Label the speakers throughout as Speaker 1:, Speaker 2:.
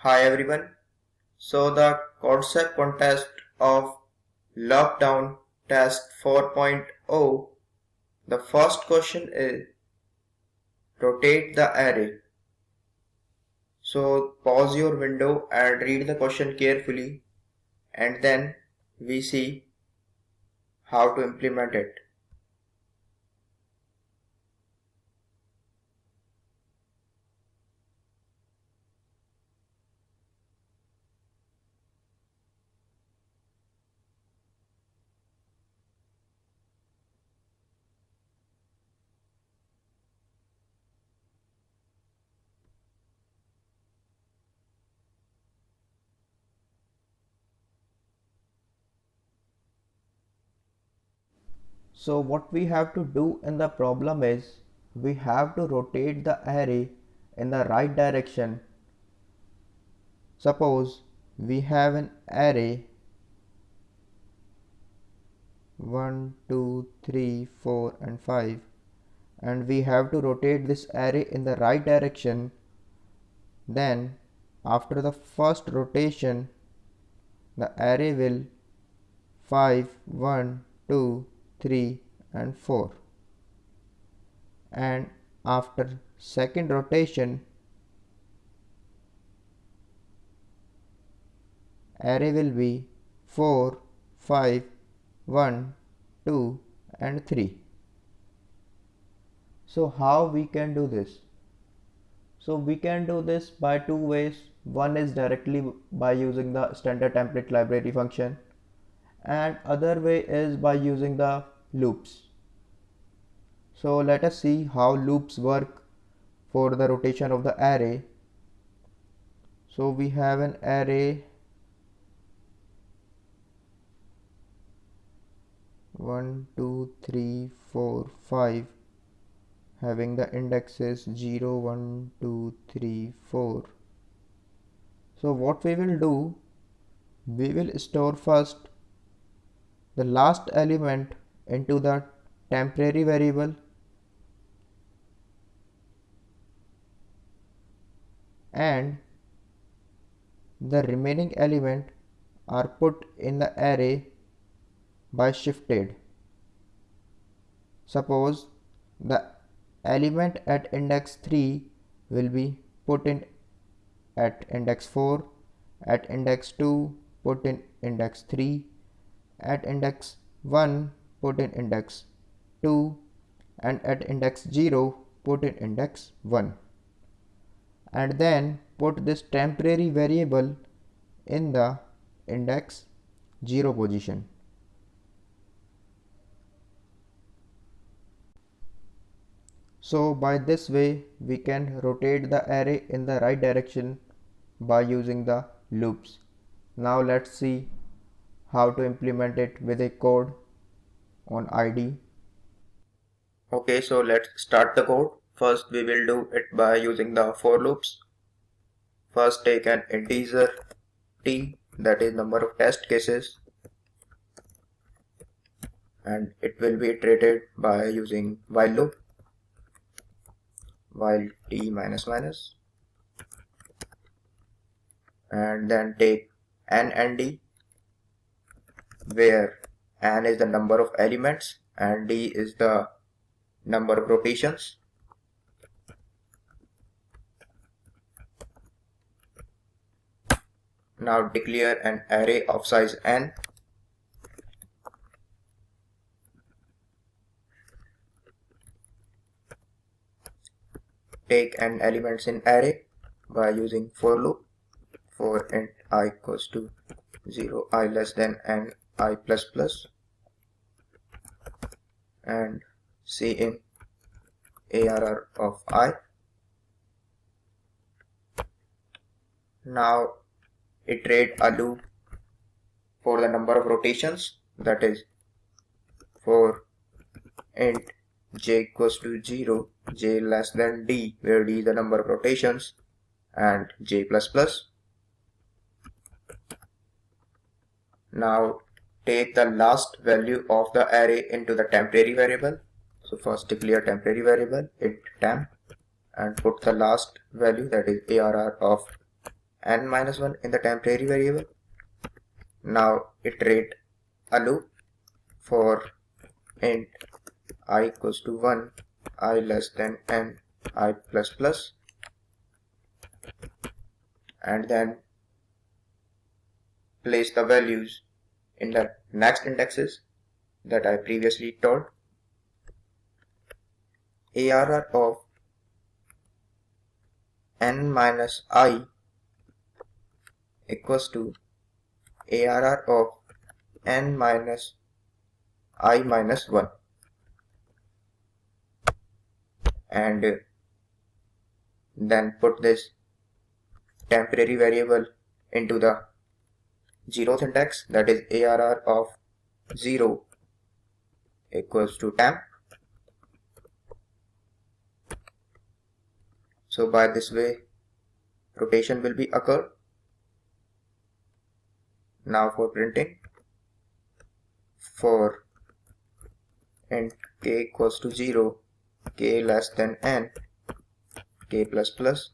Speaker 1: Hi everyone. So the concept contest of Lockdown Test 4.0. The first question is rotate the array. So pause your window and read the question carefully and then we see how to implement it.
Speaker 2: So what we have to do in the problem is we have to rotate the array in the right direction. Suppose we have an array 1, 2, 3, 4 and 5 and we have to rotate this array in the right direction. Then after the first rotation the array will 5, 1, 2, 3 and 4, and after second rotation array will be 4, 5, 1, 2 and 3. So how we can do this? So we can do this by two ways. One is directly by using the standard template library function and other way is by using the loops. So let us see how loops work for the rotation of the array. So we have an array 1, 2, 3, 4, 5 having the indexes 0, 1, 2, 3, 4. So what we will do, we will store first the last element into the temporary variable and the remaining element are put in the array by shifted. Suppose the element at index 3 will be put in at index 4, at index 2 put in index 3, at index 1 put in index 2 and at index 0 put in index 1, and then put this temporary variable in the index 0 position. So by this way we can rotate the array in the right direction by using the loops. Now let's see how to implement it with a code on IDE.
Speaker 1: Okay, so let's start the code. First we will do it by using the for loops. First take an integer t, that is number of test cases, and it will be iterated by using while loop, while t minus minus, and then take n and d, where n is the number of elements and d is the number of rotations. Now declare an array of size n. Take n elements in array by using for loop. For int I equals to 0, I less than n, I plus plus, and cin arr of I. Now iterate a loop for the number of rotations, that is for int j equals to 0, j less than d, where d is the number of rotations, and j plus plus. Now take the last value of the array into the temporary variable. So first declare temporary variable int temp and put the last value, that is arr of n minus 1 in the temporary variable. Now iterate a loop for int I equals to 1, I less than n, I plus plus, and then place the values in the next indexes that I previously told. ARR of n minus I equals to ARR of n minus I minus 1, and then put this temporary variable into the 0th index, that is ARR of 0 equals to temp. So by this way rotation will be occurred. Now for printing, for int k equals to 0, k less than n, k plus plus,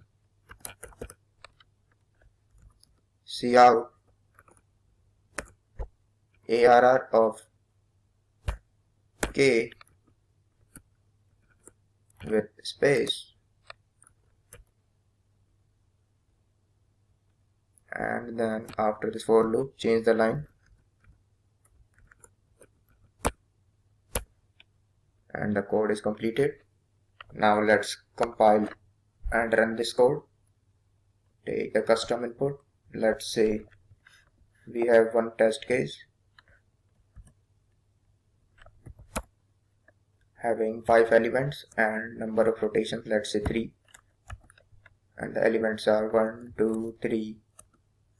Speaker 1: cout ARR of k with space, and then after this for loop change the line, and the code is completed. Now let's compile and run this code. Take the custom input. Let's say we have one test case having 5 elements and number of rotations, let's say 3, and the elements are 1, 2, 3,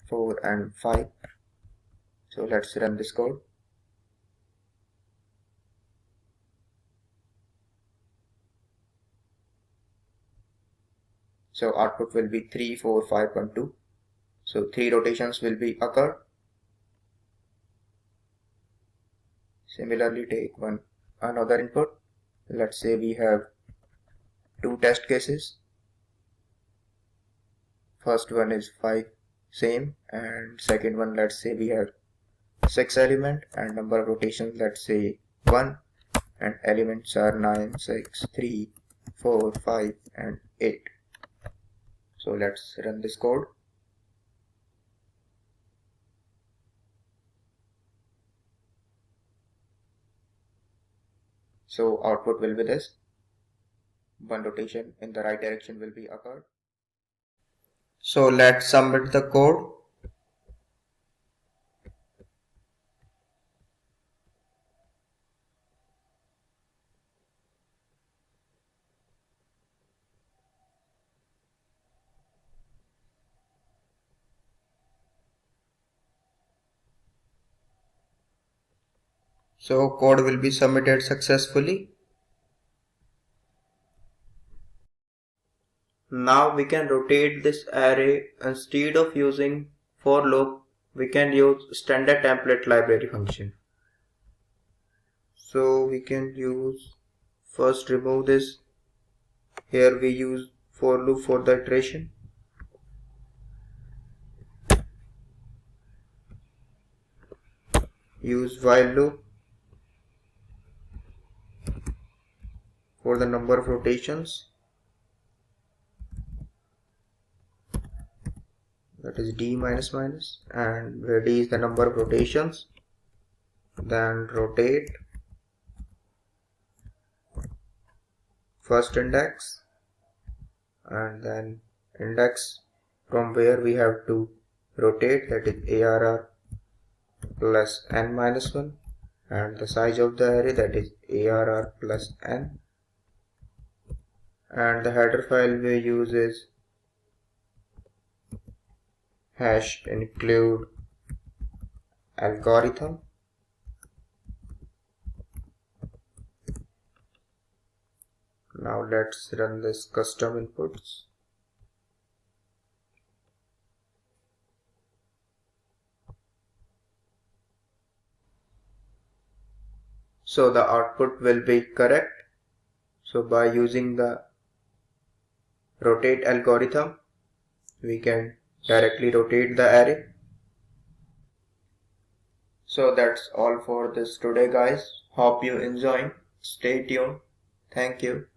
Speaker 1: 4 and 5. So let's run this code. So output will be 3, 4, 5, 1, 2. So 3 rotations will be occurred. Similarly, take another input. Let's say we have 2 test cases. First one is 5, same, and second one, let's say we have 6 element and number of rotations, let's say 1, and elements are 9, 6, 3, 4, 5 and 8. So let's run this code. So output will be this. One rotation in the right direction will be occurred. So let's submit the code. So code will be submitted successfully. Now we can rotate this array. Instead of using for loop, we can use standard template library function. So we can use, first remove this. Here we use for loop for the iteration. Use while loop for the number of rotations, that is d minus minus, and where d is the number of rotations. Then rotate first index, and then index from where we have to rotate, that is ARR plus n minus 1, and the size of the array, that is ARR plus n, and the header file we use is hash include algorithm. Now let's run this custom inputs. So the output will be correct. So by using the rotate algorithm, we can directly rotate the array. So that's all for this today guys. Hope you enjoy. Stay tuned. Thank you.